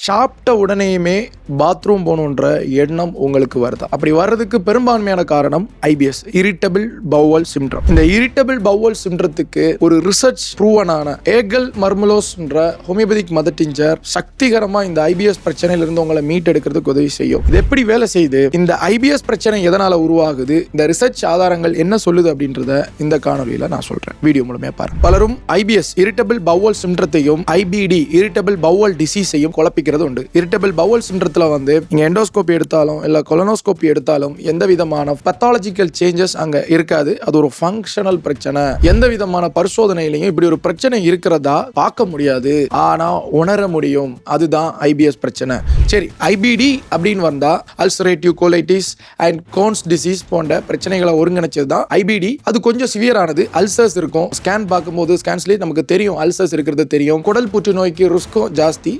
சாப்பிட்ட உடனேயுமே பாத்ரூம் போகணுன்ற எண்ணம் உங்களுக்கு வருதா? அப்படி வர்றதுக்கு பெரும்பான்மையான காரணம் ஐபிஎஸ், இரிட்டபிள் பவுவல் சிண்ட்ரம். இந்த இரிட்டபிள் பவுவல் சிண்ட்ரத்துக்கு ஒரு research ப்ரூவனான Ekal மர்மலோஸ்ன்ற homeopathic mother tincture சக்திகரமா இந்த ஐபிஎஸ் பிரச்சனையில இருந்து உங்களை மீட் எடுக்கிறதுக்கு உதவி செய்யும். இது எப்படி வேலை செய்யுது, இந்த ஐபிஎஸ் பிரச்சனை எதனால உருவாகுது, இந்த ரிசர்ச் ஆதாரங்கள் என்ன சொல்லுது அப்படின்றத இந்த காணொலியில நான் சொல்றேன். வீடியோ மூலமே பாருங்க. பலரும் ஐபிஎஸ் இரிட்டபிள் பவுவல் சிண்ட்ரத்தையும் ஐபிடி இரிட்டபிள் பவுவல் டிசீஸையும் குழப்பிக்கிறது உண்டு. இரிட்டபிள் பவுவல் சிண்ட்ரத்துல வந்து நீங்க எண்டோஸ்கோபி எடுத்தாலும் இல்ல கொலனோஸ்கோபி எடுத்தாலும் எந்த விதமான பத்தாலஜிக்கல் சேஞ்சஸ் அங்க இருக்காது. அது ஒரு ஃபங்க்ஷனல் பிரச்சனை. எந்த விதமான பரிசோதனையிலையும் இப்படி ஒரு பிரச்சனை இருக்கிறதா பார்க்க முடியாது, ஆனா உணர முடியும். அதுதான் ஐபிஎஸ் பிரச்சனை. சரி, ஐபிடி அப்படின்னு வந்தா ulcerative colitis and cones disease போன்ற பிரச்சனைகளை ஒருங்கிணைச்சது தான் ஐபிடி. அது கொஞ்சம் சிவியரானது. அல்சர்ஸ் இருக்கும். ஸ்கேன் பார்க்கும்போது ஸ்கேன்ஸ்லேயே நமக்கு தெரியும் அல்சர்ஸ் இருக்கிறது தெரியும். குடல் புற்றுநோய்க்கு ரிஸ்க்கும் ஜாஸ்தி.